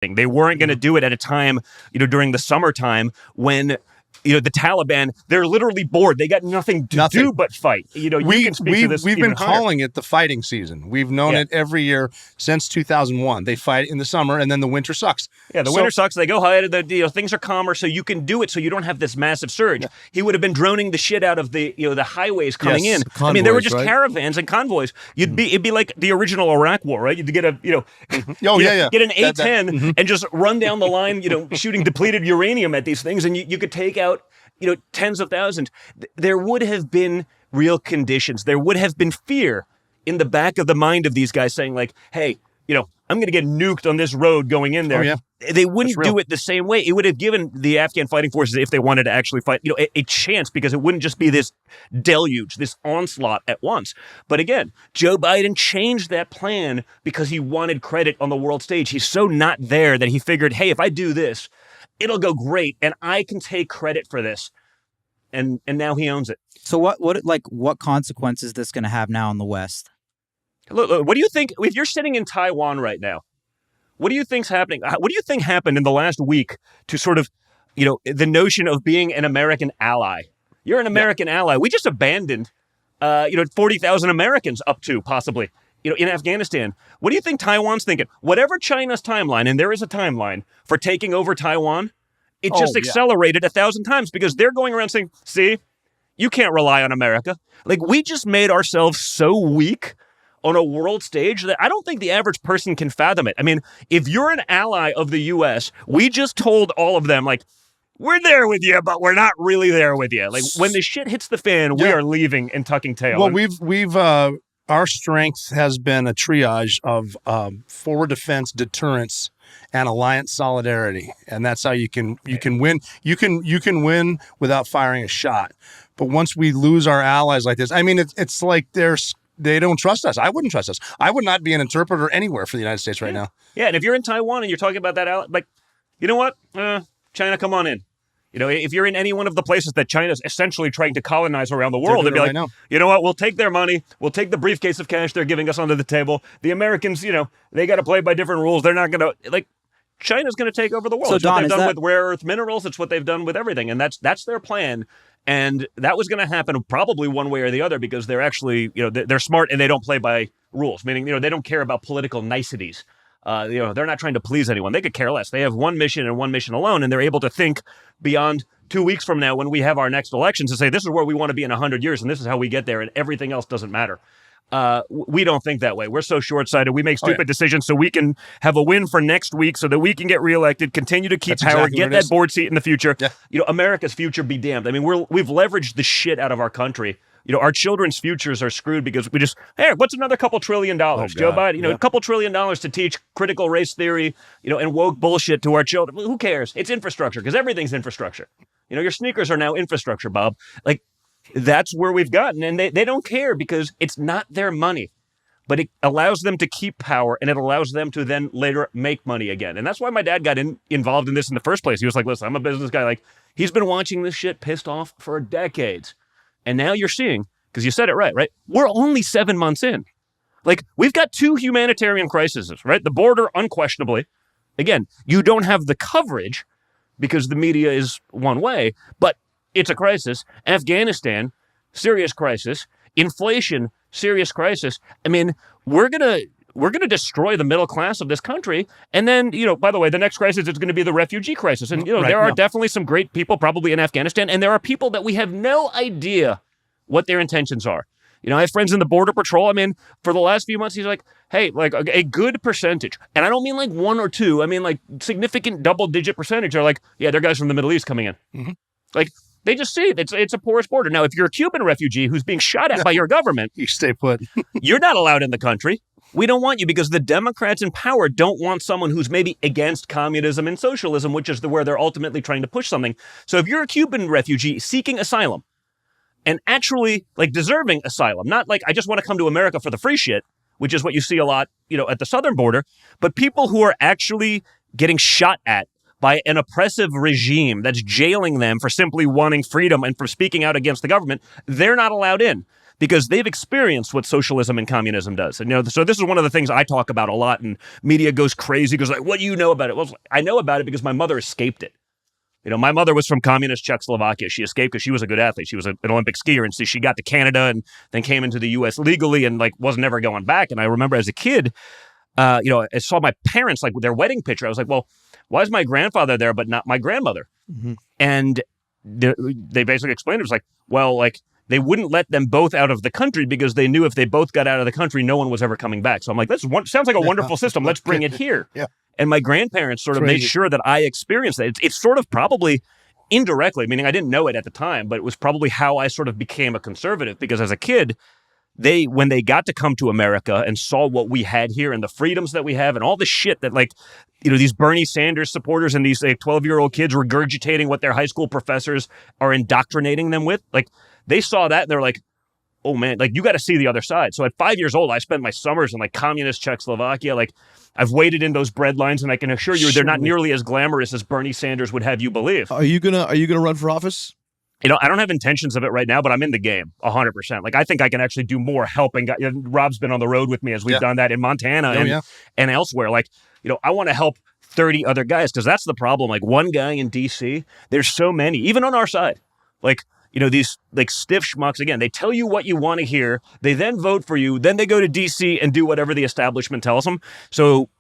They weren't going to do it at a time, during the summertime when, the Taliban, they're literally bored. They got nothing to do but fight. You can speak to this. We've been calling it the fighting season. We've known it every year since 2001. They fight in the summer, and then the winter sucks. Yeah, the winter sucks. They go high. Things are calmer, so you can do it. So you don't have this massive surge. Yeah. He would have been droning the shit out of the the highways coming in. Convoys, there were just caravans and convoys. It'd be like the original Iraq War, right? You'd get a get an A-10 and just run down the line, shooting depleted uranium at these things, and you could take out tens of thousands. There would have been real conditions. There would have been fear in the back of the mind of these guys saying like, hey, I'm going to get nuked on this road going in there. Oh, yeah. They wouldn't do it the same way. It would have given the Afghan fighting forces, if they wanted to actually fight, a chance, because it wouldn't just be this deluge, this onslaught at once. But again, Joe Biden changed that plan because he wanted credit on the world stage. He's so not there that he figured, hey, if I do this, it'll go great, and I can take credit for this. And now he owns it. So what consequences is this going to have now in the West? Look, what do you think, if you're sitting in Taiwan right now, what do you think's happening? What do you think happened in the last week to sort of, the notion of being an American ally? You're an American ally. We just abandoned, 40,000 Americans up to possibly, in Afghanistan. What do you think Taiwan's thinking? Whatever China's timeline, and there is a timeline for taking over Taiwan, it just accelerated 1,000 times because they're going around saying, see, you can't rely on America. Like, we just made ourselves so weak on a world stage that I don't think the average person can fathom it. I mean, if you're an ally of the U.S., we just told all of them, like, we're there with you, but we're not really there with you. Like, when the shit hits the fan, we are leaving and tucking tail. Well, we've our strength has been a triage of forward defense, deterrence, and alliance solidarity, and that's how you can win. You can win without firing a shot. But once we lose our allies like this, I mean, it's like they don't trust us. I wouldn't trust us. I would not be an interpreter anywhere for the United States right now. Yeah, and if you're in Taiwan and you're talking about that, like, you know what? China, come on in. If you're in any one of the places that China's essentially trying to colonize around the world, they'd be like, you know what? We'll take their money. We'll take the briefcase of cash they're giving us under the table. The Americans, they got to play by different rules. They're not going to, China's going to take over the world. So, it's what they've done with rare earth minerals. It's what they've done with everything. And that's their plan. And that was going to happen probably one way or the other because they're actually, they're smart and they don't play by rules, meaning, they don't care about political niceties. They're not trying to please anyone. They could care less. They have one mission and one mission alone, and they're able to think beyond 2 weeks from now when we have our next elections to say, this is where we want to be in 100 years, and this is how we get there, and everything else doesn't matter. We don't think that way. We're so short-sighted. We make stupid decisions so we can have a win for next week so that we can get reelected, continue to keep power, get that board seat in the future. Yeah. America's future be damned. I mean, we've leveraged the shit out of our country. Our children's futures are screwed because we just, hey, what's another couple $1 trillion? Joe Biden, a couple $1 trillion to teach critical race theory, and woke bullshit to our children. Who cares? It's infrastructure because everything's infrastructure. Your sneakers are now infrastructure, Bob. Like, that's where we've gotten. And they don't care because it's not their money. But it allows them to keep power, and it allows them to then later make money again. And that's why my dad got involved in this in the first place. He was like, listen, I'm a business guy. Like, he's been watching this shit pissed off for decades. And now you're seeing, because you said it right? We're only 7 months in. Like, we've got 2 humanitarian crises, right? The border, unquestionably. Again, you don't have the coverage because the media is one way, but it's a crisis. Afghanistan, serious crisis. Inflation, serious crisis. I mean, we're gonna destroy the middle class of this country. And then, by the way, the next crisis is going to be the refugee crisis. And, there are definitely some great people probably in Afghanistan. And there are people that we have no idea what their intentions are. I have friends in the Border Patrol. I mean, for the last few months, he's like, hey, like a good percentage. And I don't mean like 1 or 2. I mean, like significant double-digit percentage are like, yeah, they're guys from the Middle East coming in. Mm-hmm. Like, they just see it. It's a porous border. Now, if you're a Cuban refugee who's being shot at by your government, you stay put. You're not allowed in the country. We don't want you because the Democrats in power don't want someone who's maybe against communism and socialism, which is where they're ultimately trying to push something. So if you're a Cuban refugee seeking asylum and actually like deserving asylum, not like I just want to come to America for the free shit, which is what you see a lot, at the southern border, but people who are actually getting shot at by an oppressive regime that's jailing them for simply wanting freedom and for speaking out against the government, they're not allowed in. because they've experienced what socialism and communism does. And, so this is one of the things I talk about a lot, and media goes crazy, goes like, what do you know about it? Well, I know about it because my mother escaped it. My mother was from communist Czechoslovakia. She escaped because she was a good athlete. She was an Olympic skier. And so she got to Canada and then came into the U.S. legally and wasn't ever going back. And I remember as a kid, I saw my parents, their wedding picture. I was like, well, why is my grandfather there but not my grandmother? Mm-hmm. And they basically explained it was they wouldn't let them both out of the country because they knew if they both got out of the country, no one was ever coming back. So I'm like, sounds like a wonderful system. Let's bring it here. Yeah. And my grandparents sort of made sure that I experienced that. It's sort of probably indirectly, meaning I didn't know it at the time, but it was probably how I sort of became a conservative, because as a kid, when they got to come to America and saw what we had here and the freedoms that we have and all the shit that these Bernie Sanders supporters and these 12-year-old kids regurgitating what their high school professors are indoctrinating them with, they saw that and they're like, oh man, you got to see the other side. So at 5 years old, I spent my summers in communist Czechoslovakia. I've waited in those bread lines, and I can assure you they're not nearly as glamorous as Bernie Sanders would have you believe. Are you gonna run for office? I don't have intentions of it right now, but I'm in the game 100%. I think I can actually do more helping. Rob's been on the road with me as we've done that in Montana and elsewhere. I want to help 30 other guys, because that's the problem. One guy in D.C., there's so many, even on our side. These stiff schmucks, again, they tell you what you want to hear. They then vote for you. Then they go to D.C. and do whatever the establishment tells them. So,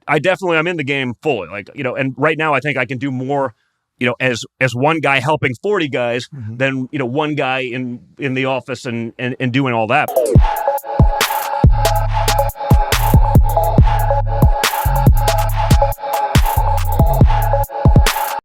I'm in the game fully. And right now I think I can do more, as one guy helping 40 guys than, one guy in the office and doing all that.